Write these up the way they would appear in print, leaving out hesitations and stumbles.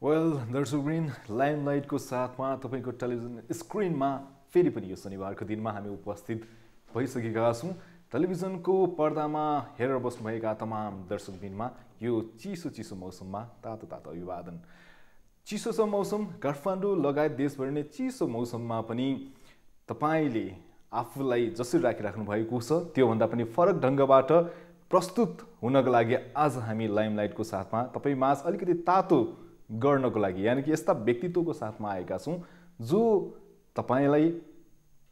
Well दर्शकवृन्द लाइमलाइटको साथमा तपाईको television स्क्रिनमा फेरि पनि यो शनिबारको दिनमा हामी उपस्थित भइसकेका छौँ। टेलिभिजनको पर्दामा हेरेर बस्नुभएका तमाम दर्शकवृन्दमा यो चिसो मौसममा तातो अभिवादन। चिसो मौसम काठमाडौँ लगायत देशभरि नै चिसो मौसममा पनि तपाईले आफूलाई जसरी राखिराख्नु भएको छ त्योभन्दा पनि फरक ढङ्गबाट प्रस्तुत हुनको लागि आज हामी लाइमलाइटको साथमा तपाईँ माझ अलिकति तातो गर्नको लागि यानि कि यस्ता व्यक्तित्वको साथमा आएका छौँ जो तपाईलाई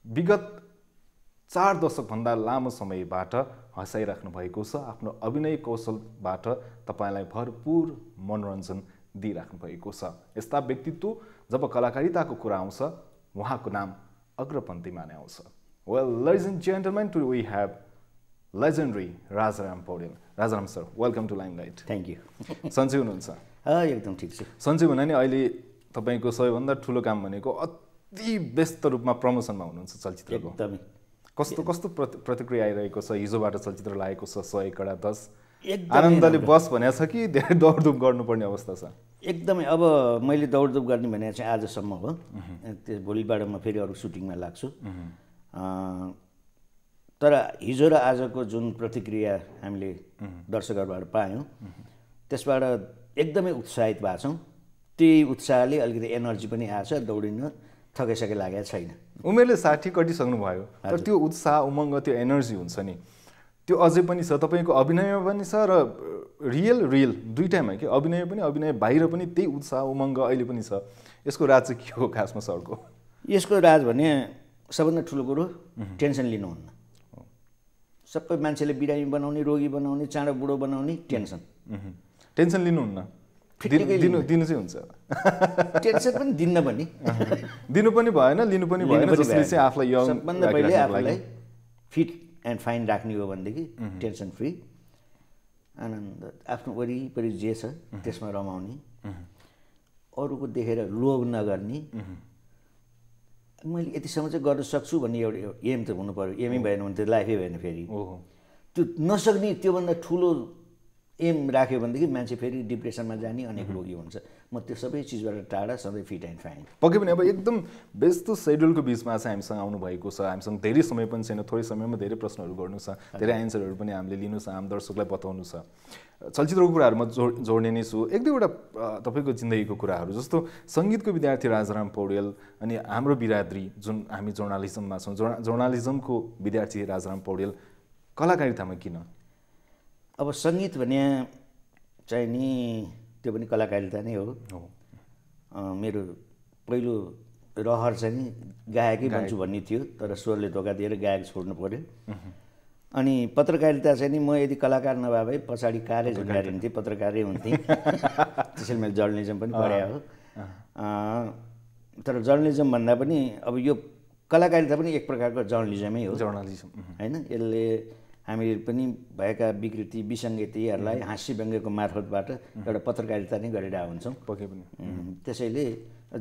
विगत 4 दशकभन्दा लामो समयबाट हँसाइराख्नु भएको छ। आफ्नो अभिनय कौशलबाट तपाईलाई भरपूर मनोरञ्जन दिइराख्नु भएको छ। यस्ता व्यक्तित्व जब कलाकारिताको कुरा आउँछ उहाँको नाम अग्रपन्थीमा नै आउँछ। Well ladies and gentlemen, today we have legendary Rajaram Paudel. Rajaram sir, welcome to limelight. Thank you. सन्चै हुनुहुन्छ? एकदम ठिक छु। सन्चै हुन नि अहिले तपाईको सबैभन्दा ठुलो काम भनेको अति व्यस्त रूपमा प्रमोसनमा हुनुहुन्छ चलचित्रको। एकदमै। कस्तो प्रतिक्रिया आइरहेको छ? हिजोबाट चलचित्र लागेको छ 100 कडा 10। आनन्दले बस भनेको छ कि धेरै दौडधुप गर्नुपर्ने अवस्था छ? एकदमै। अब मैले दौडधुप गर्ने भने चाहिँ आजसम्म हो। त्यो भोलिबाट म फेरि अरू सुटिङमा लाग्छु। तर हिजो र आजको जुन प्रतिक्रिया हामीले दर्शकहरूबाट पायौँ त्यसबाट एकदमै उत्साहित भएको छौँ। त्यही उत्साहले अलिकति एनर्जी पनि आएछ, दौडिन थकाइसके लागेको छैन। उमेरले 60 कटिसक्नु भयो तर त्यो उत्साह उमङ्ग त्यो एनर्जी हुन्छ नि त्यो अझै पनि छ। तपाईँको अभिनयमा पनि छ र रियल दुईटैमा कि अभिनय पनि अभिनय बाहिर पनि त्यही उत्साह उमङ्ग अहिले पनि छ। यसको राज चाहिँ के हो खासमा सरको? यसको राज भने सबभन्दा ठुलो कुरो टेन्सन लिनुहुन्न। सबै मान्छेले बिरामी बनाउने, रोगी बनाउने, चाँडो बुढो बनाउने टेन्सन। टेन्सन लिनुहुन्न? दिनु चाहिँ हुन्छ। टेन्सन पनि दिन्न पनि। दिनु पनि भएन, लिनु पनि भएन। जसले चाहिँ आफूलाई यङ सबभन्दा पहिले आफूलाई फिट एन्ड फाइन राख्ने हो भनेदेखि टेन्सन फ्री, आनन्द, आफ्नो वरिपरि जे छ त्यसमा रमाउने, अरूको देखेर लोभ नगर्ने। मैले यतिसम्म चाहिँ गर्न सक्छु भन्ने एउटा एम त हुनु पर्यो। एमै भएन भने त लाइफै भएन फेरि। त्यो नसक्ने त्योभन्दा ठुलो एम राख्यो भनेदेखि मान्छे फेरि डिप्रेसनमा जाने, अनेक रोगी हुन्छ। म त्यो सबै चिजबाट टाढा, सधैँ फिट एन्ड फाइन। पक्कै पनि अब एकदम व्यस्त सेड्युलको बिचमा चाहिँ हामीसँग आउनुभएको छ। हामीसँग धेरै समय पनि छैन, थोरै समयमा धेरै प्रश्नहरू गर्नु छ, धेरै एन्सरहरू पनि हामीले लिनु छ, आम दर्शकलाई बताउनु छ। चलचित्रको कुराहरू म जोड्ने नै छु। एक दुईवटा तपाईँको जिन्दगीको कुराहरू जस्तो सङ्गीतको विद्यार्थी राजाराम पौडेल अनि हाम्रो बिरादरी जुन हामी जर्नालिजममा छौँ, जर्नालिजमको विद्यार्थी राजाराम पौडेल कलाकारितामा किन? अब सङ्गीत भने चाहिँ नि त्यो पनि कलाकारिता नै हो। मेरो पहिलो रहर चाहिँ नि गायकै बन्छु भन्ने थियो, तर स्वरले धोका दिएर गायक छोड्नु पऱ्यो। अनि पत्रकारिता चाहिँ नि म यदि कलाकार नभए भए पछाडि कारै झुकारिन्थेँ, पत्रकारै हुन्थेँ। त्यसैले मैले जर्नलिजम पनि पढाए हो। तर जर्नलिजम भन्दा पनि अब यो कलाकारिता पनि एक प्रकारको जर्नलिजमै हो। जर्नलिजम होइन, यसले हामीले पनि भएका विकृति विसङ्गतिहरूलाई हाँस्य व्यङ्ग्यको मार्फतबाट एउटा पत्रकारिता नै गरेर हुन्छौँ। पक्कै पनि। त्यसैले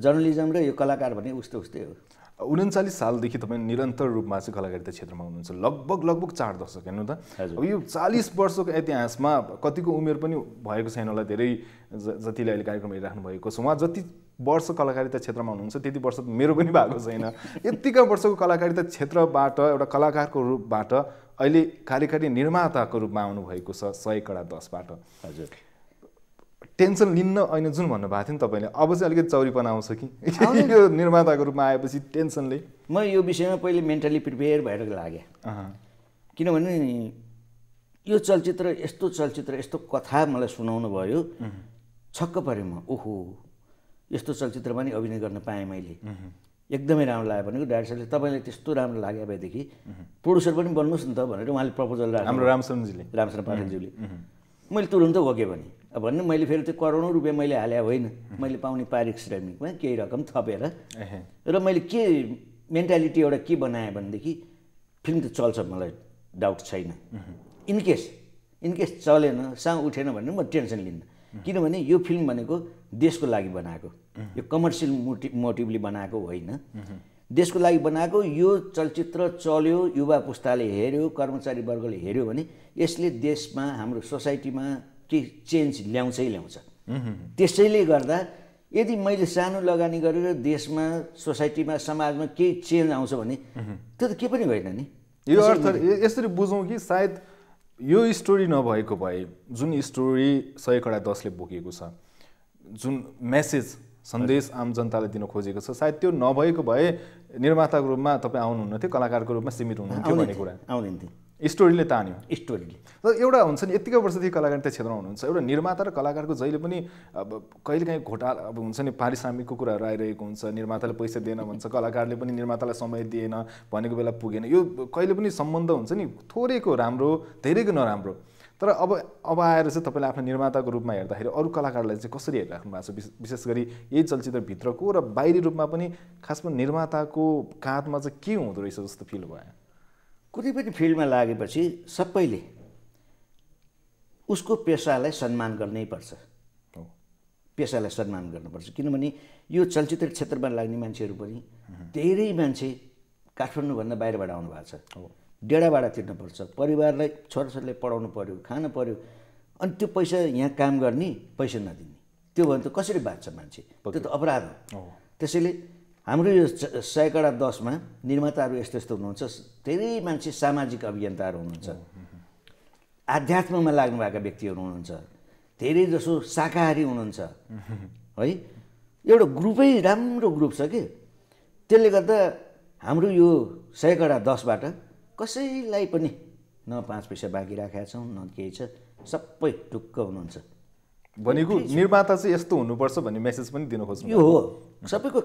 जर्नलिजम र यो कलाकार भने उस्तै हो। 39 सालदेखि तपाईँ निरन्तर रूपमा चाहिँ कलाकारिता क्षेत्रमा हुनुहुन्छ। लगभग 4 दशक हेर्नु त। अब यो 40 वर्षको इतिहासमा कतिको उमेर पनि भएको छैन होला, धेरै जतिले अहिले कार्यक्रम हेरिराख्नु भएको छ। उहाँ जति वर्ष कलाकारिता क्षेत्रमा हुनुहुन्छ त्यति वर्ष मेरो पनि भएको छैन। यतिका वर्षको कलाकारिता क्षेत्रबाट एउटा कलाकारको रूपबाट अहिले कार्यकारी निर्माताको रूपमा आउनुभएको छ 100 कडा 10बाट। हजुर। टेन्सन लिन्न ऐन जुन भन्नुभएको थियो नि तपाईँले, अब चाहिँ अलिकति चौरीपना आउँछ कि यो निर्माताको रूपमा आएपछि टेन्सनले? म यो विषयमा पहिले मेन्टली प्रिपेयर भएर लागेँ। किनभने यो चलचित्र यस्तो कथा मलाई सुनाउनु भयो, छक्क परेँ म। ओहो, यस्तो चलचित्रमा नि अभिनय गर्न पाएँ मैले। एकदमै राम्रो लाग्यो भनेको डाइरेक्टरले तपाईँलाई त्यस्तो राम्रो लाग्यो भएदेखि प्रोड्युसर पनि बन्नुहोस् न त भनेर उहाँले प्रपोजल राख्नु। हाम्रो रामशरण पाठकज्यूले। मैले तुरुन्त ओके भने भन्नु मैले फेरि त्यो करोडौँ रुपियाँ मैले हाले होइन, मैले पाउने पारिश्रमिकमा केही रकम थपेर र मैले के मेन्टालिटी एउटा के बनाएँ भनेदेखि फिल्म त चल्छ, मलाई डाउट छैन। इनकेस चलेन, साउ उठेन भने म टेन्सन लिन्न। किनभने यो फिल्म भनेको देशको लागि बनाएको, यो कमर्सियल मोटिभले बनाएको होइन। देशको लागि बनाएको यो चलचित्र चल्यो, युवा पुस्ताले हेऱ्यो, कर्मचारी वर्गले हेऱ्यो भने यसले देशमा हाम्रो सोसाइटीमा केही चेन्ज ल्याउँछ। त्यसैले गर्दा यदि मैले सानो लगानी गरेर देशमा सोसाइटीमा समाजमा केही चेन्ज आउँछ भने त्यो त के पनि होइन नि। यो अर्थ यसरी बुझौँ कि सायद यो स्टोरी नभएको भए जुन स्टोरी 100 कडा 10 ले बोकेको छ, जुन मेसेज सन्देश आम जनतालाई दिन खोजेको छ, सायद त्यो नभएको भए निर्माताको रूपमा तपाईँ आउनुहुन्न थियो, कलाकारको रूपमा सीमित हुनुहुन्थ्यो भन्ने कुरा आउँदैन। स्टोरीले तान्यो। स्टोरीले र एउटा हुन्छ नि यतिकै वर्षदेखि कलाकार त्यो क्षेत्रमा हुनुहुन्छ, एउटा निर्माता र कलाकारको जहिले पनि अब कहिलेकाहीँ घोटाला अब हुन्छ नि पारिश्रमिकको कुराहरू आइरहेको हुन्छ, निर्माताले पैसा दिएन भन्छ, कलाकारले पनि निर्मातालाई समय दिएन भनेको बेला पुगेन, यो कहिले पनि सम्बन्ध हुन्छ नि थोरैको राम्रो धेरैको नराम्रो। तर अब आएर चाहिँ तपाईँले आफ्नो निर्माताको रूपमा हेर्दाखेरि अरू कलाकारलाई चाहिँ कसरी हेरिराख्नु भएको छ, विशेष गरी यही चलचित्रभित्रको र बाहिरी रूपमा पनि खासमा निर्माताको काँधमा चाहिँ के हुँदो रहेछ जस्तो फिल भयो? कुनै पनि फिल्डमा लागेपछि सबैले उसको पेसालाई सम्मान गर्नै पर्छ, पेसालाई सम्मान गर्नुपर्छ। किनभने यो चलचित्र क्षेत्रमा लाग्ने मान्छेहरू पनि धेरै मान्छे काठमाडौँभन्दा बाहिरबाट आउनु भएको छ, डेढाबाट तिर्नुपर्छ, परिवारलाई छोराछोरीलाई पढाउनु पर्यो, खानु पर्यो, अनि त्यो पैसा यहाँ काम गर्ने पैसा नदिने, त्यो भने त कसरी बाँच्छ मान्छे? त्यो त अपराध हो। त्यसैले हाम्रो यो 100 कडा 10 मा निर्माताहरू यस्तो यस्तो हुनुहुन्छ, धेरै मान्छे सामाजिक अभियन्ताहरू हुनुहुन्छ, आध्यात्ममा लाग्नुभएका व्यक्तिहरू हुनुहुन्छ, धेरै जसो शाकाहारी हुनुहुन्छ है। एउटा ग्रुपै राम्रो ग्रुप छ कि त्यसले गर्दा हाम्रो यो 100 कडा 10 बाट कसैलाई पनि न 5 पैसा बाँकी राखेका छौँ न केही छ, सबै ढुक्क हुनुहुन्छ। भनेको निर्माता चाहिँ यस्तो हुनुपर्छ भन्ने मेसेज पनि दिन खोज्नु यो हो। सबैको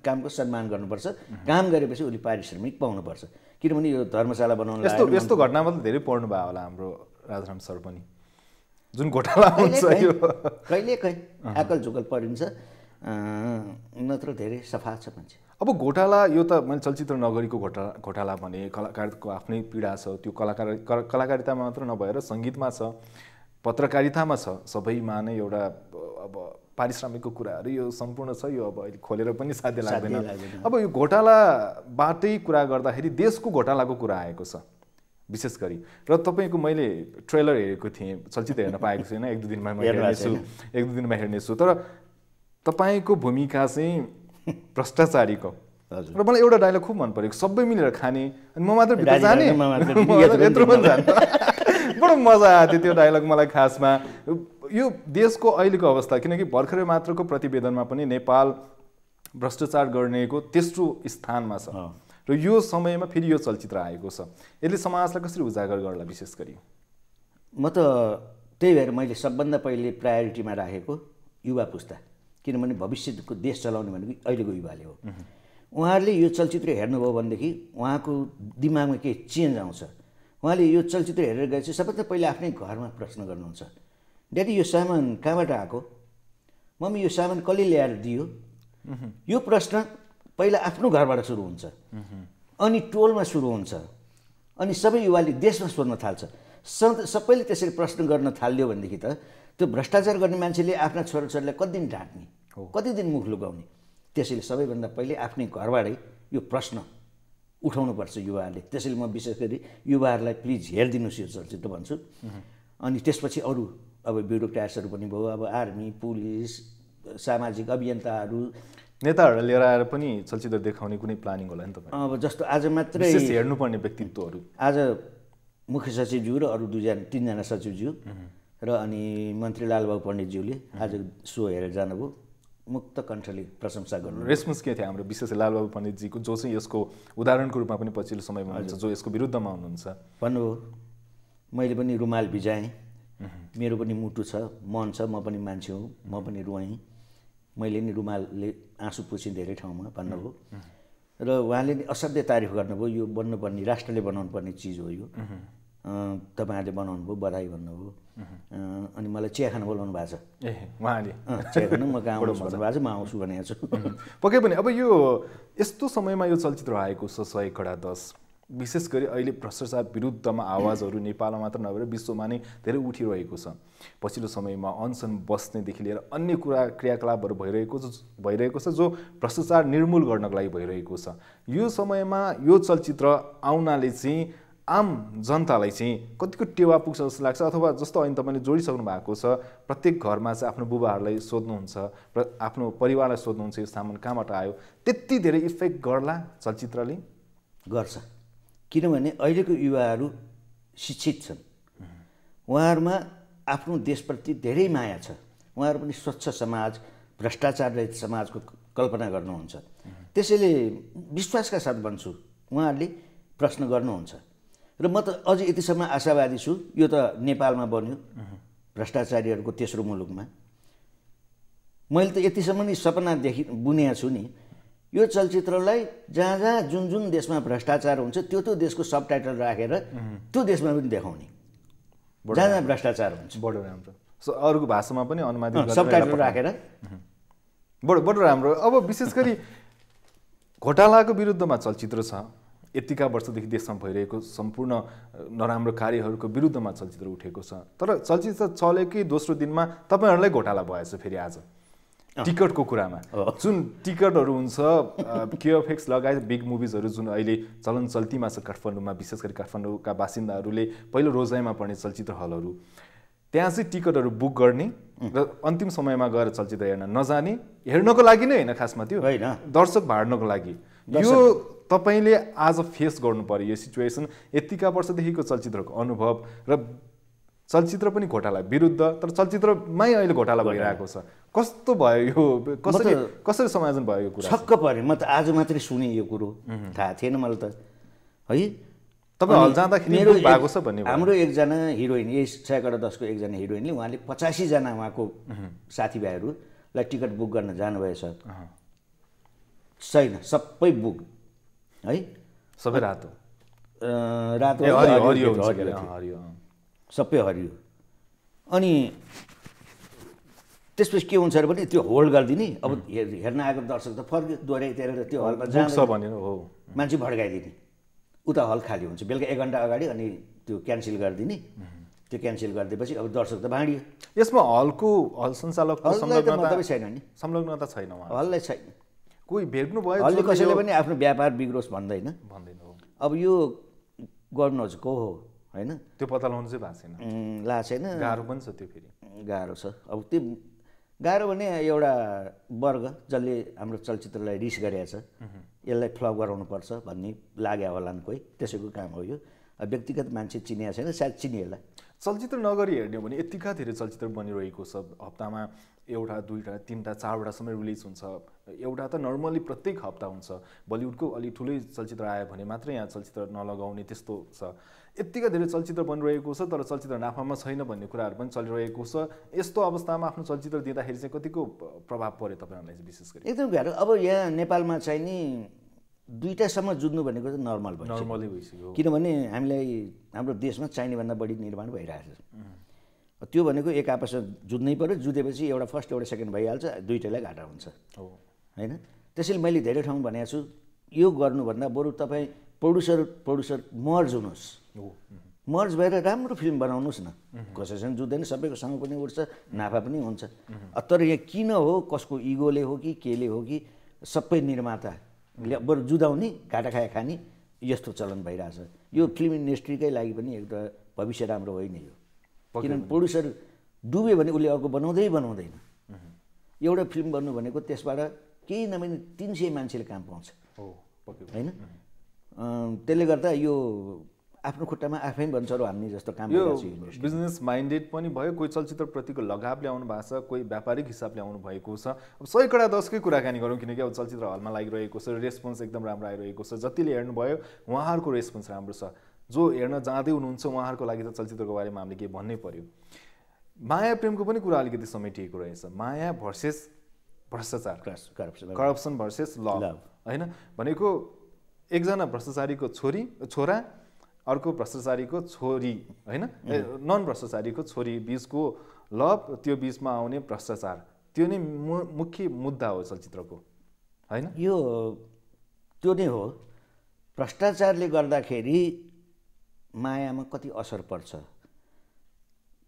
कामको सम्मान गर्नुपर्छ, काम गरेपछि उसले पारिश्रमिक पाउनुपर्छ। किनभने यो धर्मशाला बनाउन यस्तो घटनामा त धेरै पढ्नु भयो होला हाम्रो राजराम सर पनि, जुन घोटाला हुन्छ यो कहिलेकाहीँ आकल झुकल परिन्छ, नत्र धेरै सफा छ मान्छे। अब घोटाला यो त मैले चलचित्र नगरीको घोटाला भने कलाकारको आफ्नै पीडा छ, त्यो कलाकारितामा मात्र नभएर सङ्गीतमा छ, पत्रकारितामा छ, सबैमा नै एउटा अब पारिश्रमिकको कुराहरू यो सम्पूर्ण छ। यो अब अहिले खोलेर पनि साध्य लाग्दैन। अब यो घोटालाबाटै कुरा गर्दाखेरि देशको घोटालाको कुरा आएको छ विशेष गरी, र तपाईँको मैले ट्रेलर हेरेको थिएँ, चलचित्र हेर्न पाएको छैन, एक दुई दिनमा हेर्नेछु, तर तपाईँको भूमिका चाहिँ भ्रष्टाचारीको, र मलाई एउटा डायलग खुब मन परेको, सबै मिलेर खाने अनि म मात्र भित्र जाने, यत्रो पनि जाने, बडो मजा आएको थियो त्यो डायलग मलाई खासमा। यो देशको अहिलेको अवस्था, किनकि भर्खरै मात्रको प्रतिवेदनमा पनि नेपाल भ्रष्टाचार गर्नेको तेस्रो स्थानमा छ, र यो समयमा फेरि यो चलचित्र आएको छ, यसले समाजलाई कसरी उजागर गर्ला? विशेष गरी म त त्यही भएर मैले सबभन्दा पहिले प्रायोरिटीमा राखेको युवा पुस्ता, किनभने भविष्यको देश चलाउने भनेको अहिलेको युवाले हो। उहाँहरूले यो चलचित्र हेर्नुभयो भनेदेखि उहाँको दिमागमा केही चेन्ज आउँछ। उहाँले यो चलचित्र हेरेर गएपछि सबभन्दा पहिला आफ्नै घरमा प्रश्न गर्नुहुन्छ, ड्याडी यो सामान कहाँबाट आएको, मम्मी यो सामान कसले ल्याएर दियो? यो प्रश्न पहिला आफ्नो घरबाट सुरु हुन्छ, अनि टोलमा सुरु हुन्छ, अनि सबै युवाले देशमा सोध्न थाल्छ। सबैले त्यसरी प्रश्न गर्न थाल्यो भनेदेखि त त्यो भ्रष्टाचार गर्ने मान्छेले आफ्ना छोराछोरीलाई कति दिन ढाँट्ने, कति दिन मुख लुकाउने? त्यसैले सबैभन्दा पहिले आफ्नै घरबाटै यो प्रश्न उठाउनुपर्छ युवाहरूले। त्यसैले म विशेष गरी युवाहरूलाई प्लिज हेरिदिनुहोस् यो चलचित्र भन्छु। अनि त्यसपछि अरू अब ब्युरोक्राट्सहरू पनि भयो, अब आर्मी, पुलिस, सामाजिक अभियन्ताहरू, नेताहरूलाई लिएर आएर पनि चलचित्र देखाउने कुनै प्लानिङ होला नि तपाईँ? अब जस्तो आज मात्रै हेर्नुपर्ने व्यक्तित्वहरू, आज मुख्य सचिवज्यू र अरू 3जना सचिवज्यू र अनि मन्त्री लालबाबु पण्डितज्यूले आज सो हेरेर जानुभयो, मुक्त कण्ठले प्रशंसा गर्नु। रेस्पोन्स के थियो हाम्रो विशेष लालबाबु पण्डितजीको, जो चाहिँ यसको उदाहरणको रूपमा पनि पछिल्लो समयमा हुन्छ, जो यसको विरुद्धमा हुनुहुन्छ? भन्नुभयो मैले पनि रुमाल भिजाएँ, मेरो पनि मुटु छ, मन छ, म पनि मान्छे हुँ, म पनि रुवाएँ, मैले नि रुमालले आँसु पुछेँ धेरै ठाउँमा भन्नुभयो। र उहाँले नि असाध्य तारिफ गर्नुभयो, यो बन्नुपर्ने, राष्ट्रले बनाउनु पर्ने चिज हो यो, तपाईँहरूले बनाउनु भयो, बधाई भन्नुभयो। अनि मलाई चिया खान बोलाउनु भएको छ, उहाँले चिया खान म कहाँ आउँछु भन्नुभएको छ, म आउँछु भनेको छु। पक्कै पनि अब यो यस्तो समयमा यो चलचित्र आएको छ 100 कडा 10, विशेष गरी अहिले भ्रष्टाचार विरुद्धमा आवाजहरू नेपालमा मात्र नभएर विश्वमा नै धेरै उठिरहेको छ। पछिल्लो समयमा अनसन बस्नेदेखि लिएर अन्य क्रियाकलापहरू भइरहेको छ जो भ्रष्टाचार निर्मूल गर्नको लागि भइरहेको छ। यो समयमा यो चलचित्र आउनाले चाहिँ आम जनतालाई चाहिँ कतिको टेवा पुग्छ जस्तो लाग्छ अथवा जस्तो अहिले तपाईँले जोडिसक्नु भएको छ प्रत्येक घरमा चाहिँ आफ्नो बुबाहरूलाई सोध्नुहुन्छ र आफ्नो परिवारलाई सोध्नुहुन्छ यो सामान कहाँबाट आयो त्यति धेरै इफेक्ट गर्ला चलचित्रले गर्छ किनभने अहिलेको युवाहरू शिक्षित छन् उहाँहरूमा आफ्नो देशप्रति धेरै माया छ उहाँहरू पनि स्वच्छ समाज भ्रष्टाचार रहित समाजको कल्पना गर्नुहुन्छ त्यसैले विश्वासका साथ भन्छु उहाँहरूले प्रश्न गर्नुहुन्छ र म त अझ यतिसम्म आशावादी छु यो त नेपालमा बन्यो भ्रष्टाचारीहरूको तेस्रो मुलुकमा मैले त यतिसम्म नि सपना बुनेको छु नि यो चलचित्रलाई जहाँ जहाँ जुन जुन देशमा भ्रष्टाचार हुन्छ त्यो देशको सबटाइटल राखेर त्यो देशमा पनि देखाउने जहाँ जहाँ भ्रष्टाचार हुन्छ बडो राम्रो सो अरूको भाषामा पनि अनुवादित सबटाइटल राखेर बडो राम्रो अब विशेष गरी घोटालाको विरुद्धमा चलचित्र छ यतिका वर्षदेखि देशमा भइरहेको सम्पूर्ण नराम्रो कार्यहरूको विरुद्धमा चलचित्र उठेको छ तर चलचित्र चलेकै दोस्रो दिनमा तपाईँहरूलाई घोटाला भएछ फेरि आज टिकटको कुरामा जुन टिकटहरू हुन्छ केएफएक्स लगायत बिग मुभिजहरू जुन अहिले चलन चल्तीमा छ काठमाडौँमा विशेष गरी काठमाडौँका बासिन्दाहरूले पहिलो रोजाइमा पर्ने चलचित्र हलहरू त्यहाँ चाहिँ टिकटहरू बुक गर्ने र अन्तिम समयमा गएर चलचित्र हेर्न नजाने हेर्नको लागि नै होइन खासमा त्यो दर्शक भाड्नको लागि यो तपाईँले आज फेस गर्नु पर्यो यो सिचुएसन यतिका वर्षदेखिको चलचित्रको अनुभव र चलचित्र पनि घोटाला विरुद्ध तर चलचित्रमै अहिले घोटाला भइरहेको छ कस्तो भयो यो कसरी समायोजन भयो यो कुरा छक्क परेँ म त आज मात्रै सुने यो कुरो थाहा थिएन मलाई त है तपाईँ हल जाँदाखेरि भएको छ भन्ने हाम्रो एकजना हिरोइन यही 6/10 को एकजना हिरोइनले उहाँले 85 जना उहाँको साथीभाइहरूलाई टिकट बुक गर्न जानुभएछ छैन सबै बुक है सबै रातो हरियो सबै हरियो अनि त्यसपछि के हुन्छ भने त्यो होल्ड गरिदिने अब हेर्न आएको दर्शक त फर्क्यो दोहोऱ्याइतिर त्यो हलमा जान्छ भनेर हो मान्छे भड्काइदिने उता हल खाली हुन्छ बेलुका 1 घन्टा अगाडि अनि त्यो क्यान्सल गरिदिने त्यो क्यान्सल गरिदिएपछि अब दर्शक त भाँडियो यसमा हल सञ्चालकको संलग्नता छैन नि संलग्नता छैन हललाई छैन कोही भेट्नु भयो हलले कसैले पनि आफ्नो व्यापार बिग्रोस् भन्दैन अब यो गर्नुहोस् को हो हैन त्यो पत्ता लगाउनु चाहिँ भएको छैन ला छैन गाह्रो पनि छ त्यो फेरि गाह्रो छ अब त्यो गाह्रो भने एउटा वर्ग जसले हाम्रो चलचित्रलाई रिस गरेको छ यसलाई फ्लप गराउनुपर्छ भन्ने लाग्यो होला नि कोही त्यसैको काम हो यो व्यक्तिगत मान्छे चिनिएको छैन सायद चिनिएला चलचित्र नगरी हेर्ने हो भने यतिका धेरै चलचित्र बनिरहेको छ हप्तामा एउटा दुईवटा तीनवटा चारवटासम्म रिलिज हुन्छ एउटा त नर्मली प्रत्येक हप्ता हुन्छ बलिउडको अलि ठुलै चलचित्र आयो भने मात्रै यहाँ चलचित्र नलगाउने त्यस्तो छ यतिका धेरै चलचित्र बनिरहेको छ तर चलचित्र नाफामा छैन भन्ने कुराहरू पनि चलिरहेको छ यस्तो अवस्थामा आफ्नो चलचित्र दिँदाखेरि चाहिँ कतिको प्रभाव पर्यो तपाईँहरूलाई चाहिँ विशेष गरी एकदम गाह्रो अब यहाँ नेपालमा चाहिँ नि दुईटासम्म जुझ्नु भनेको चाहिँ नर्मली भइसक्यो किनभने हामीलाई हाम्रो देशमा चाहिनेभन्दा बढी निर्माण भइरहेको छ त्यो भनेको एक आपसमा जुझ्नै पर्यो जुधेपछि एउटा फर्स्ट एउटा सेकेन्ड भइहाल्छ दुईटैलाई घाटा हुन्छ होइन त्यसैले मैले धेरै ठाउँ भनेको छु यो गर्नुभन्दा बरु तपाईँ प्रड्युसर मर्ज हुनुहोस् मर्ज भएर राम्रो फिल्म बनाउनुहोस् न कसैसँग जुझ्दैन सबैको सँग पनि उठ्छ नाफा पनि हुन्छ तर यहाँ किन हो कसको इगोले हो कि केले हो कि सबै निर्माता बरु जुधाउने घाटा खाने यस्तो चलन भइरहेछ यो फिल्म इन्डस्ट्रीकै लागि पनि एउटा भविष्य राम्रो होइन यो किनभने प्रड्युसर डुब्यो भने उसले अर्को बनाउँदैन एउटा फिल्म बन्नु भनेको त्यसबाट केही नभए 300 मान्छेले काम पाउँछ होइन त्यसले गर्दा यो आफ्नो खुट्टामा आफै भन्छरो हान्ने जस्तो काम गरिरहेको छ बिजनेस माइन्डेड पनि भयो कोही चलचित्रप्रतिको लगाव ल्याउनु भएको छ कोही व्यापारिक हिसाबले आउनु भएको छ अब 100/10 कै कुराकानी गरौँ किनकि अब चलचित्र हलमा लागिरहेको छ रेस्पोन्स एकदम राम्रो आइरहेको छ जतिले हेर्नुभयो उहाँहरूको रेस्पोन्स राम्रो छ जो हेर्न जाँदै हुनुहुन्छ उहाँहरूको लागि त चलचित्रको बारेमा हामीले के भन्नै पर्यो माया प्रेमको पनि कुरा अलिकति समेटिएको रहेछ माया भर्सेस भ्रष्टाचार करप्सन भर्सेस लभ होइन भनेको एकजना भ्रष्टाचारीको छोरा अर्को भ्रष्टाचारीको छोरी होइन नन भ्रष्टाचारीको छोरी बीचको लभ त्यो बीचमा आउने भ्रष्टाचार त्यो नै मुख्य मुद्दा हो चलचित्रको होइन यो त्यो नै हो भ्रष्टाचारले गर्दाखेरि मायामा कति असर पर्छ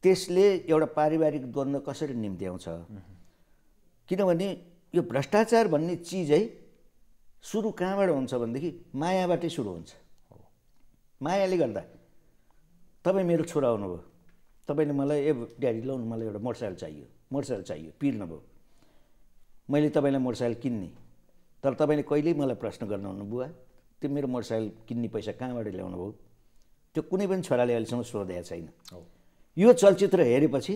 त्यसले एउटा पारिवारिक द्वन्द्व कसरी निम्त्याउँछ किनभने यो भ्रष्टाचार भन्ने चिजै सुरु कहाँबाट हुन्छ भनेदेखि मायाबाटै सुरु हुन्छ मायाले गर्दा तपाईँ मेरो छोरा हुनुभयो, तपाईँले मलाई ड्याडी ल्याउनु मलाई एउटा मोटरसाइकल चाहियो पिर्नुभयो। मैले तपाईँलाई मोटरसाइकल किन्ने, तर तपाईँले कहिल्यै मलाई प्रश्न गर्नुहुन्न बुवा त्यो मेरो मोटरसाइकल किन्ने पैसा कहाँबाट ल्याउनु भयो, त्यो कुनै पनि छोराले अहिलेसम्म सोधेको छैन। यो चलचित्र हेरेपछि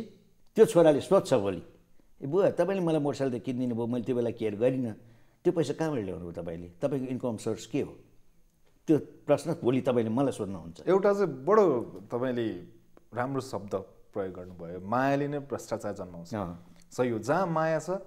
त्यो छोराले सोध्छ भोलि, ए बुवा तपाईँले मलाई मोटरसाइकल त किनिदिनु भयो, मैले त्यो बेला केयर गरिनँ, त्यो पैसा कहाँबाट ल्याउनु भयो तपाईँले, तपाईँको इन्कम सोर्स के हो, त्यो प्रश्न भोलि तपाईँले मलाई सोध्नुहुन्छ। एउटा चाहिँ बडो तपाईँले राम्रो शब्द प्रयोग गर्नुभयो, मायाले नै भ्रष्टाचार जन्माउँछ। सही हो, जहाँ माया छ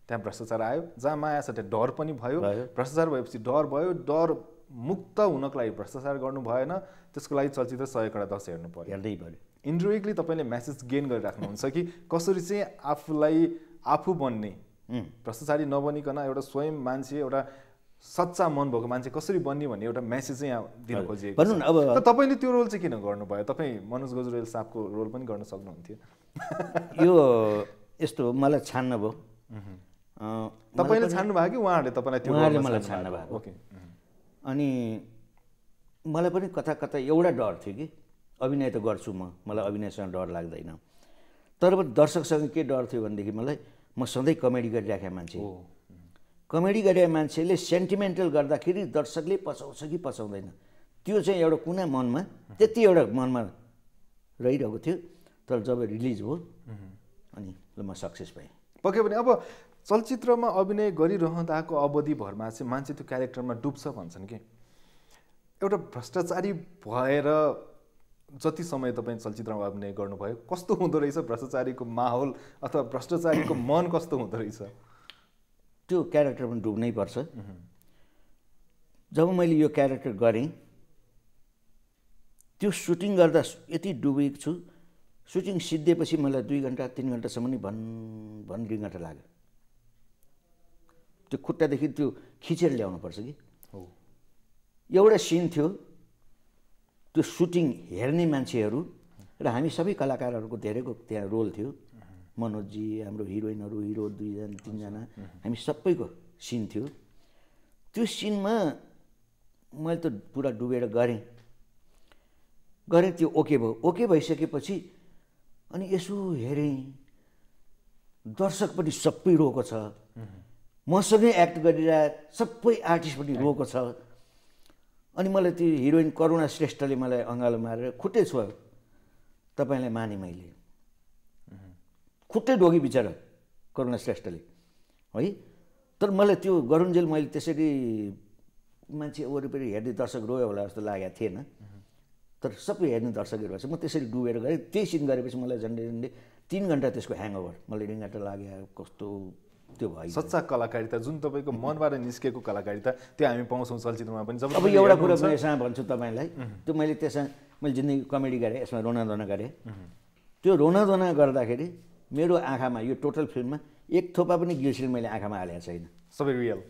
त्यहाँ भ्रष्टाचार आयो, जहाँ माया छ त्यहाँ डर पनि भयो, भ्रष्टाचार भएपछि डर भयो, डर मुक्त हुनको लागि भ्रष्टाचार गर्नु भएन, त्यसको लागि चलचित्र 100 हेर्नु पर्यो, हेर्दै पर्यो। इन्डिरेक्टली तपाईँले मेसेज गेन गरिराख्नुहुन्छ कि कसरी चाहिँ आफूलाई आफू बन्ने, भ्रष्टाचारी नबनिकन एउटा स्वयं मान्छे, एउटा सच्चा मन भएको मान्छे कसरी बन्ने भन्ने एउटा मेसेज चाहिँ यहाँ दिन खोजिएको छ। त तपाईँले त्यो रोल चाहिँ किन गर्नुभयो? तपाईँ मनोज गजुरेल साहबको रोल पनि गर्न सक्नुहुन्थ्यो। यो यस्तो मलाई छान्न भयो, तपाईँले छान्नु भयो कि उहाँहरूले तपाईँलाई त्यो उहाँहरूले मलाई छान्न भयो? ओके। अनि मलाई पनि कता कता एउटा डर थियो कि अभिनय त गर्छु मलाई अभिनयसँग डर लाग्दैन, तर पनि दर्शकसँग के डर थियो भनेदेखि मलाई म सधैँ कमेडी गरिराखेको मान्छे, कमेडी गरेको मान्छेले सेन्टिमेन्टल गर्दाखेरि दर्शकले पचाउँछ कि पचाउँदैन त्यो चाहिँ एउटा कुना मनमा त्यति एउटा मनमा रहिरहेको थियो। तर जब रिलिज भयो अनि म सक्सेस भएँ। पक्कै पनि अब चलचित्रमा अभिनय गरिरहँदाको अवधिभरमा चाहिँ मान्छे त्यो क्यारेक्टरमा डुब्छ भन्छन् कि, एउटा भ्रष्टाचारी भएर जति समय तपाईँ चलचित्रमा अभिनय गर्नुभयो कस्तो हुँदो रहेछ भ्रष्टाचारीको माहौल अथवा भ्रष्टाचारीको मन कस्तो हुँदो रहेछ? त्यो क्यारेक्टरमा डुब्नै पर्छ। जब मैले यो क्यारेक्टर गरेँ त्यो सुटिङ गर्दा यति डुबेको छु, सुटिङ सिद्धिएपछि मलाई 2 घन्टा 3 घन्टासम्म नै भन रिङ्गटा लाग्यो। त्यो खुट्टादेखि त्यो खिचेर ल्याउनुपर्छ कि। एउटा सिन थियो, त्यो सुटिङ हेर्ने मान्छेहरू र हामी सबै कलाकारहरूको धेरैको त्यहाँ रोल थियो, मनोजी, हाम्रो हिरोइनहरू, हिरो 2 जना 3 जना, हामी सबैको सिन थियो। त्यो सिनमा मैले त पुरा डुबेर गरेँ, त्यो ओके भयो। ओके भइसकेपछि अनि यसो हेरेँ, दर्शक पनि सबै रोएको छ, मसँगै एक्ट गरिरहेको सबै आर्टिस्ट पनि रोएको छ। अनि मलाई त्यो हिरोइन करुणा श्रेष्ठले मलाई अँगालो मारेर खुट्टै छोयो, तपाईँलाई माने मैले, खुट्टै ढोगी बिचरा करुणा श्रेष्ठले है। तर मलाई त्यो गरुन्जेल मैले त्यसरी मान्छे वरिपरि हेर्ने दर्शक रोयो होला जस्तो लागेको थिएन, तर सबै हेर्ने दर्शकहरू भएछ। म त्यसरी डुबेर गरेँ, त्यही सिन गरेपछि मलाई झन्डै 3 घन्टा त्यसको ह्याङओभर, मलाई रिङ्गटा लाग्यो, कस्तो त्यो भयो। सच्चा कलाकारिता जुन तपाईँको मनबाट निस्केको कलाकारिता त्यो हामी पाउँछौँ चलचित्रमा पनि। अब एउटा कुरा म यसमा भन्छु तपाईँलाई, त्यो मैले मैले जिन्दगी कमेडी गरेँ, यसमा रोनाधोना गरेँ। त्यो रोनाधोना गर्दाखेरि मेरो आँखामा यो टोटल फिल्ममा एक थोपा पनि ग्लिसरिन मैले आँखामा हालेको छैन, सबै रियल,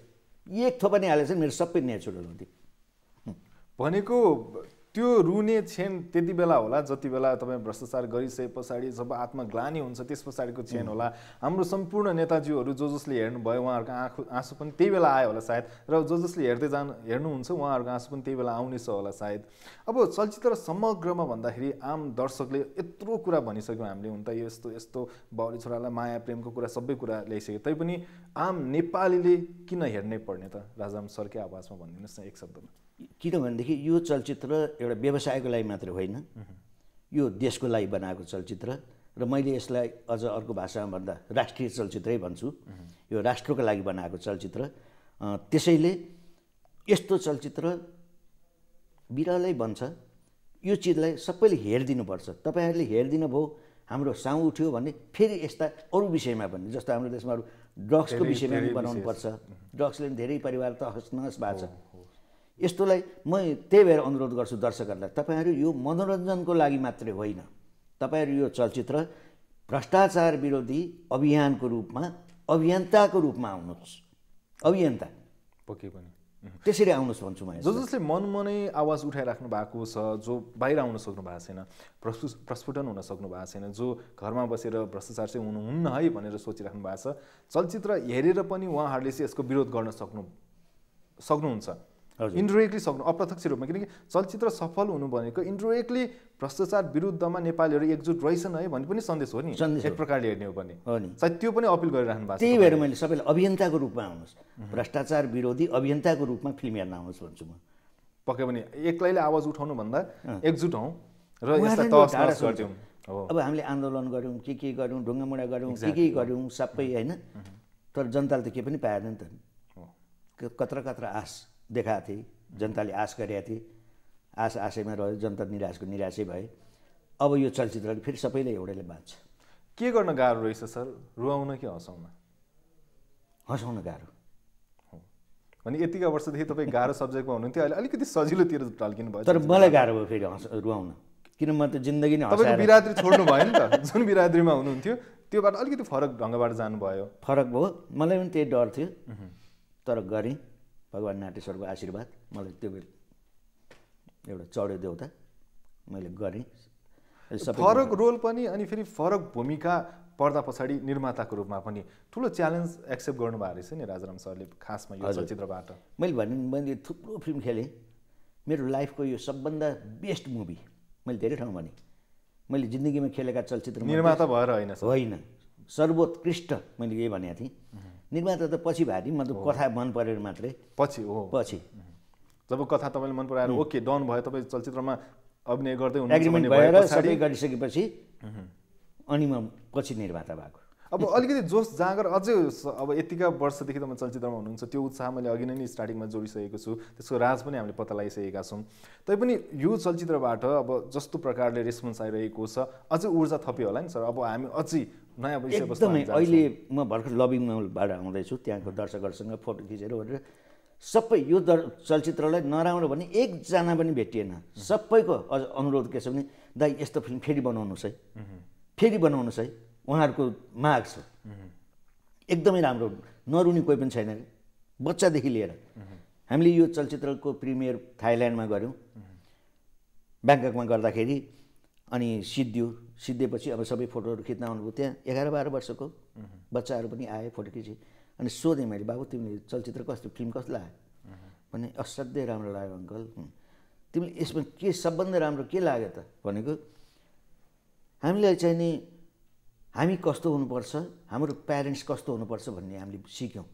एक थोपा नि हालेको छैन, मेरो सबै नेचुरल हुन्थ्यो। भनेको त्यो रुने क्षण त्यति बेला होला जति बेला तपाईँ भ्रष्टाचार गरिसके पछाडि जब आत्मग्लानी हुन्छ त्यस पछाडिको क्षण होला। हाम्रो सम्पूर्ण नेताजीहरू जसले हेर्नुभयो उहाँहरूको आँसु पनि त्यही बेला आयो होला सायद, र जसले हेर्नुहुन्छ उहाँहरूको आँसु पनि त्यही बेला आउनेछ होला सायद। अब चलचित्र समग्रमा भन्दाखेरि आम दर्शकले यत्रो कुरा भनिसक्यौँ हामीले, हुन त यस्तो यस्तो बाउले छोरालाई माया प्रेमको कुरा सबै कुरा ल्याइसक्यो, तैपनि आम नेपालीले किन हेर्नै पर्ने त? राजाराम सरकै आवाजमा भनिदिनुहोस् न एक शब्दमा। किनभनेदेखि यो चलचित्र एउटा व्यवसायको लागि मात्र होइन, यो देशको लागि बनाएको चलचित्र, र मैले यसलाई अझ अर्को भाषामा भन्दा राष्ट्रिय चलचित्रै भन्छु। यो राष्ट्रको लागि बनाएको चलचित्र, त्यसैले यस्तो चलचित्र बिरलै बन्छ। यो चिजलाई सबैले हेरिदिनुपर्छ। तपाईँहरूले हेरिदिनु भयो, हाम्रो साउ उठ्यो भने फेरि यस्ता अरू विषयमा भन्ने, जस्तो हाम्रो देशमा अरू ड्रग्सको विषयमा पनि बनाउनुपर्छ। ड्रग्सले धेरै परिवार त हस्नहस भएको छ। यस्तोलाई म त्यही भएर अनुरोध गर्छु दर्शकहरूलाई, तपाईँहरू यो मनोरञ्जनको लागि मात्रै होइन, तपाईँहरू यो चलचित्र भ्रष्टाचार विरोधी अभियानको रूपमा अभियन्ताको रूपमा आउनुहोस्, अभियन्ता पक्कै पनि त्यसरी आउनुहोस् भन्छु म। जसले मनमनै आवाज उठाइराख्नु भएको छ, जो बाहिर आउन सक्नु भएको छैन, प्रस्फुटन हुन सक्नु भएको छैन, जो घरमा बसेर भ्रष्टाचार चाहिँ हुनुहुन्न है भनेर सोचिराख्नु भएको छ, चलचित्र हेरेर पनि उहाँहरूले चाहिँ यसको विरोध गर्न सक्नुहुन्छ। इन्डिरेक्टली सक्नु अप्रत्यक्ष रूपमा, किनकि चलचित्र सफल हुनु भनेको इन्डिरेक्टली भ्रष्टाचार विरुद्धमा नेपालीहरू एकजुट रहेछन् है भन्ने पनि सन्देश हो नि, एक प्रकारले हेर्ने हो भने सायद त्यो पनि अपिल गरिराख्नु भएको छ। त्यही भएर मैले सबैलाई अभियन्ताको रूपमा आउनुहोस्, भ्रष्टाचार विरोधी अभियन्ताको रूपमा फिल्म हेर्न आउनुहोस् भन्छु म। पक्कै पनि एक्लैले आवाज उठाउनु भन्दा एकजुट हौँ र यसलाई तहस गर्छौँ। अब हामीले आन्दोलन गऱ्यौँ, के गऱ्यौँ, ढुङ्गामुढा गऱ्यौँ, के गऱ्यौँ सबै होइन, तर जनताले त के पनि पाएन नि त। कत्र कत्र आश देखाएको थिए, जनताले आश गरेका थिए, आशैमा रह्यो, जनता निराशै भए। अब यो चलचित्रले फेरि सबैले एउटाले बाँच्छ। के गर्न गाह्रो रहेछ सर, रुवाउन कि हँसाउन? हँसाउन गाह्रो। भने यतिका वर्षदेखि तपाईँ गाह्रो सब्जेक्टमा हुनुहुन्थ्यो, अहिले अलिकति सजिलोतिर ढल्किनु भयो। तर मलाई गाह्रो भयो फेरि रुवाउन, किन म त जिन्दगी नै तपाईँको बिरादरी छोड्नु भयो नि त, जुन बिरादरीमा हुनुहुन्थ्यो त्योबाट अलिकति फरक ढङ्गबाट जानुभयो। फरक भयो, मलाई पनि त्यही डर थियो, तर गरेँ। भगवान् नाटेश्वरको आशीर्वाद, मलाई त्यो एउटा चढ्यो देउता, मैले गरेँ। फरक रोल पनि अनि फेरि फरक भूमिका पर्दा पछाडि निर्माताको रूपमा पनि ठुलो च्यालेन्ज एक्सेप्ट गर्नुभएको रहेछ नि राजाराम सरले, खासमा यो चलचित्रबाट। मैले थुप्रो फिल्म खेलेँ, मेरो लाइफको यो सबभन्दा बेस्ट मुभी मैले धेरै ठाउँ भने, मैले जिन्दगीमा खेलेका चलचित्र निर्माता भएर होइन, सर्वोत्कृष्ट मैले यही भनेको थिएँ। निर्माता त पछि भयो नि, मतलब कथा मन परेर मात्रै पछि जब कथा तपाईँले मन पराएर ओके डन भयो, तपाईँ चलचित्रमा अभिनय गर्दै हुनुहुन्छ, एग्रिमेन्ट भएर सबै गरिसकेपछि अनि म पछि निर्माता भएको। अब अलिकति जोस जाँगर अझै अब यतिका वर्षदेखि तपाईँ चलचित्रमा हुनुहुन्छ, त्यो उत्साह मैले अघि नै स्टार्टिङमा जोडिसकेको छु, त्यसको राज पनि हामीले पत्ता लगाइसकेका छौँ। तैपनि यो चलचित्रबाट अब जस्तो प्रकारले रेस्पोन्स आइरहेको छ, अझै ऊर्जा थप्यो होला नि सर। अब हामी अझै नयाँ विषयवस्तु एकदमै अहिले म भर्खर लभिङबाट आउँदैछु, त्यहाँको दर्शकहरूसँग फोटो खिचेर भनेर सबै यो चलचित्रलाई नराम्रो भने एकजना पनि भेटिएन। सबैको अझ अनुरोध के छ भने दाइ यस्तो फिल्म फेरि बनाउनुहोस् है, फेरि बनाउनुहोस् है, उहाँहरूको माग छ। एकदमै राम्रो, नरुनी कोही पनि छैन, बच्चादेखि लिएर। हामीले यो चलचित्रको प्रिमियर थाइल्यान्डमा गऱ्यौँ, ब्याङ्ककमा गर्दाखेरि, अनि सिद्धिएपछि अब सबै फोटोहरू खिच्न आउनुभयो। त्यहाँ 11-12 वर्षको बच्चाहरू पनि आए, फोटो खिचेँ। अनि सोधेँ मैले, बाबु तिमीले चलचित्र कस्तो, फिल्म कस्तो लाग्यो भने, असाध्यै राम्रो लाग्यो अङ्कल। तिमीले यसमा के सबभन्दा राम्रो के लाग्यो त भनेको, हामीलाई चाहिँ नि हामी कस्तो हुनुपर्छ, हाम्रो प्यारेन्ट्स कस्तो हुनुपर्छ भन्ने हामीले सिक्यौँ।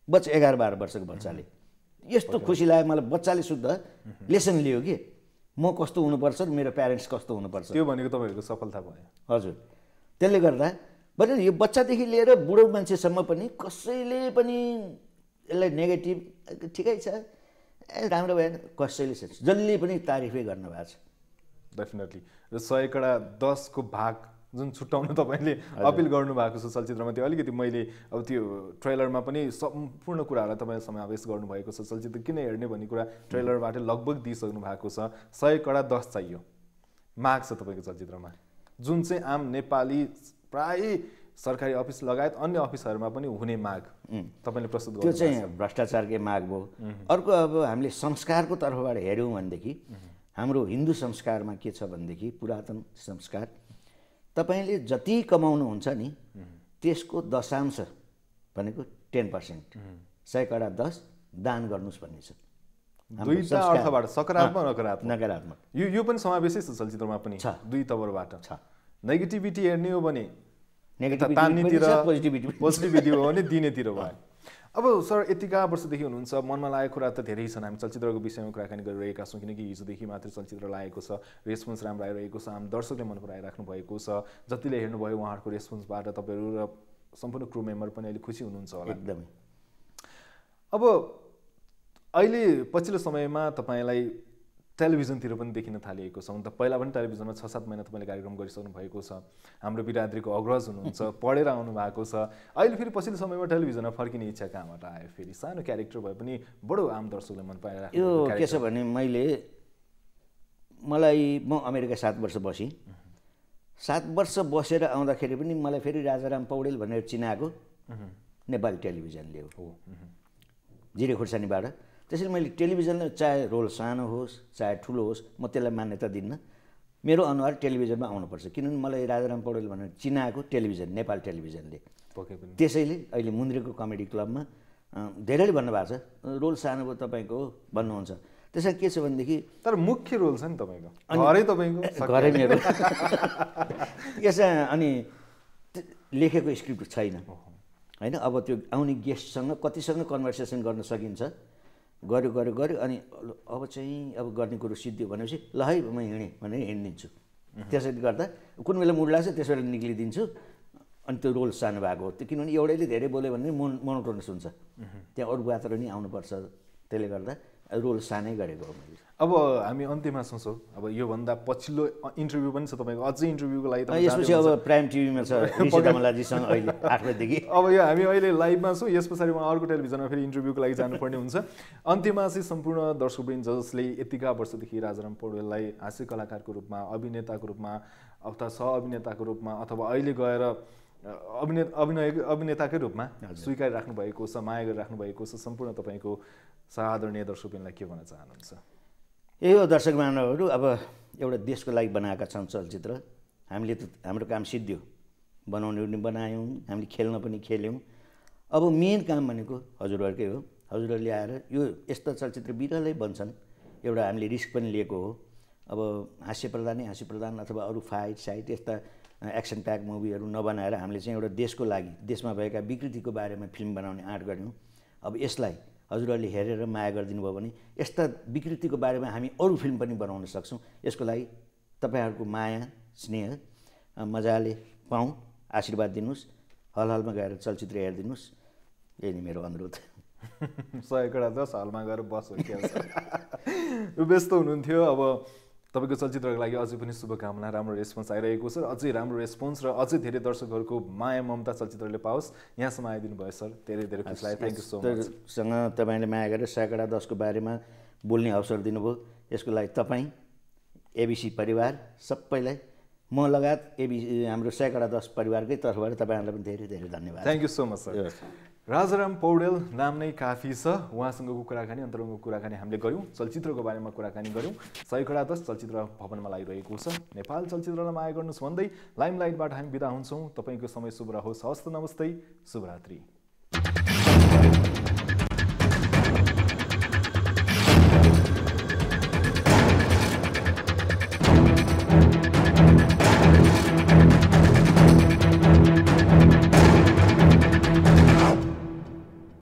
11-12 वर्षको बच्चाले यस्तो खुसी लाग्यो मलाई, बच्चाले शुद्ध लेसन लियो कि म कस्तो हुनुपर्छ र मेरो प्यारेन्ट्स कस्तो हुनुपर्छ। त्यो भनेको तपाईँहरूको सफलता भयो। हजुर, त्यसले गर्दा भने यो बच्चादेखि लिएर बुढो मान्छेसम्म पनि कसैले पनि यसलाई नेगेटिभ ठिकै छ राम्रो भएन कसैले जसले पनि तारिफै गर्न भएको छ। डेफिनेटली। र 100 भाग जुन छुट्याउन तपाईँले अपिल गर्नुभएको छ चलचित्रमा, त्यो अलिकति मैले अब त्यो ट्रेलरमा पनि सम्पूर्ण कुराहरूलाई तपाईँले समावेश गर्नुभएको छ। चलचित्र किन हेर्ने भन्ने कुरा ट्रेलरबाट लगभग दिइसक्नु भएको छ। 100 चाहियो माग छ तपाईँको चलचित्रमा, जुन चाहिँ आम नेपाली प्राय सरकारी अफिस लगायत अन्य अफिसहरूमा पनि हुने माग तपाईँले प्रस्तुत गर्नु। त्यो चाहिँ भ्रष्टाचारकै माग भयो। अर्को अब हामीले संस्कारको तर्फबाट हेऱ्यौँ भनेदेखि हाम्रो हिन्दू संस्कारमा के छ भनेदेखि, पुरातन संस्कार, तपाईँले जति कमाउनुहुन्छ नि त्यसको दशांश भनेको 10%, 100 दान गर्नुहोस् भन्ने छ। दुईटा अर्थबाट, सकारात्मक नकारात्मक यो पनि समावेशै छ चलचित्रमा पनि, दुई तवरबाट छ। नेगेटिभिटी हेर्ने हो भने पोजिटिभिटी हो भने दिनेतिर भयो। अब सर यतिका वर्षदेखि हुनुहुन्छ, मनमा लागेको कुरा त धेरै छन्। हामी चलचित्रको विषयमा कुराकानी गरिरहेका छौँ, किनकि हिजोदेखि मात्रै चलचित्र लागेको छ, रेस्पोन्स राम्रो आइरहेको छ, आम दर्शकले मन पराइराख्नु भएको छ। जतिले हेर्नुभयो उहाँहरूको रेस्पोन्सबाट तपाईँहरू र सम्पूर्ण क्रू मेम्बर पनि अहिले खुसी हुनुहुन्छ होला एकदमै। अब अहिले पछिल्लो समयमा तपाईँलाई टेलिभिजनतिर पनि देखिन थालिएको छ। हुन त पहिला पनि टेलिभिजनमा 6-7 महिना तपाईँले कार्यक्रम गरिसक्नु भएको छ, हाम्रो बिरादरीको अग्रज हुनुहुन्छ, पढेर आउनु भएको छ। अहिले फेरि पछिल्लो समयमा टेलिभिजनमा फर्किने इच्छा कहाँबाट आयो? फेरि सानो क्यारेक्टर भए पनि बडो आम दर्शकले मन पराइरहेको यो के छ भने, म अमेरिका 7 वर्ष बसेँ। 7 वर्ष बसेर आउँदाखेरि पनि मलाई फेरि राजाराम पौडेल भनेर चिनाएको नेपाली टेलिभिजनले हो, जिरे खुर्सानीबाट। त्यसरी मैले टेलिभिजनले चाहे रोल सानो होस् चाहे ठुलो होस् म त्यसलाई मान्यता दिन्न। मेरो अनुहार टेलिभिजनमा आउनुपर्छ, किनभने मलाई राजाराम पौडेल भनेर चिनाएको टेलिभिजन, नेपाल टेलिभिजनले। त्यसैले अहिले मुन्द्रेको कमेडी क्लबमा धेरैले भन्नुभएको छ रोल सानो भयो तपाईँको भन्नुहुन्छ। त्यसमा के छ भनेदेखि तर मुख्य रोल छ नि तपाईँको, घरै तपाईँको, घरै मेरो। यसमा अनि लेखेको स्क्रिप्ट छैन होइन। अब त्यो आउने गेस्टसँग कतिसँग कन्भर्सेसन गर्न सकिन्छ, गऱ्यो अनि अब चाहिँ अब गर्ने कुरो सिद्धियो भनेपछि ल है म हिँडेँ भनेर हिँडिदिन्छु। त्यसरी गर्दा कुन बेला मुड लाग्छ त्यस बेला निक्लिदिन्छु। अनि त्यो रोल सानो भएको हो त्यो, किनभने एउटैले धेरै बोल्यो भने मोनोटोनस हुन्छ, त्यहाँ अरू बातहरू नि आउनुपर्छ। त्यसले गर्दा रोल सानै गरेको हो मैले। अब हामी अन्त्यमा सोच्छौँ, अब योभन्दा पछिल्लो इन्टरभ्यू पनि छ तपाईँको, अझै इन्टरभ्यूको लागि यसपछि अब प्राइम टिभीमा छ ऋषि दमलाजीसँग अहिले 8 बजेदेखि। अब यो हामी अहिले लाइभमा छौँ, यस पछाडि उहाँ अर्को टेलिभिजनमा फेरि इन्टरभ्यूको लागि जानुपर्ने हुन्छ। अन्त्यमा चाहिँ सम्पूर्ण दर्शकवृन्द जसले यतिका वर्षदेखि राजाराम पौडेललाई हास्य कलाकारको रूपमा, अभिनेताको रूपमा अथवा सह-अभिनेताको रूपमा अथवा अहिले गएर अभिनेताकै रूपमा स्वीकारिराख्नु भएको छ, माया गरिराख्नु भएको छ, सम्पूर्ण तपाईँको आदरणीय दर्शकवृन्दलाई के भन्न चाहनुहुन्छ? यही हो दर्शक महानुभावहरू, अब एउटा देशको लागि बनाएका छौँ चलचित्र। हामीले त हाम्रो काम सिद्धियो, बनाउने पनि बनायौँ, हामीले खेल्न पनि खेल्यौँ। अब मेन काम भनेको हजुरहरूकै हो। हजुरहरूले आएर यो यस्ता चलचित्र बिरलै बन्छन्, एउटा हामीले रिस्क पनि लिएको हो। अब हास्य प्रधान अथवा अरू फाइट यस्ता एक्सन प्याक मुभीहरू नबनाएर हामीले चाहिँ एउटा देशको लागि, देशमा भएका विकृतिको बारेमा फिल्म बनाउने आँट गऱ्यौँ। अब यसलाई हजुरहरूले हेरेर माया गरिदिनु भयो भने यस्ता विकृतिको बारेमा हामी अरू फिल्म पनि बनाउन सक्छौँ। यसको लागि तपाईँहरूको माया स्नेह मजाले पाऊँ, आशीर्वाद दिनुहोस्, हलमा गएर चलचित्र हेरिदिनुहोस्, यही नै मेरो अनुरोध। 100 हलमा गएर बस के व्यस्त हुनुहुन्थ्यो। अब तपाईँको चलचित्रको लागि अझै पनि शुभकामना, राम्रो रेस्पोन्स आइरहेको छ, अझै राम्रो रेस्पोन्स र अझै धेरै दर्शकहरूको माया ममता चलचित्रले पाओस्। यहाँसम्म आइदिनु भयो सर, धेरै धेरै खुसी लाग्यो, थ्याङ्क यू सो मच। सँग तपाईँले माया गरेर 10 बारेमा बोल्ने अवसर दिनुभयो, यसको लागि तपाईँ, एबिसी परिवार सबैलाई म लगायत हाम्रो 10 परिवारकै तर्फबाट तपाईँहरूलाई पनि धेरै धेरै धन्यवाद। Thank you so much sir. Rajaram Paudel नाम नै काफी छ, उहाँसँगको कुराकानी, अन्तरङ्गको कुराकानी हामीले गऱ्यौँ, चलचित्रको बारेमा कुराकानी गऱ्यौँ। 110 चलचित्र भवनमा लागिरहेको छ। नेपाल चलचित्रलाई माया गर्नुहोस् भन्दै लाइमलाइटबाट हामी बिदा हुन्छौँ। तपाईँको समय शुभ रहोस्। हस्त नमस्ते, शुभरात्रि।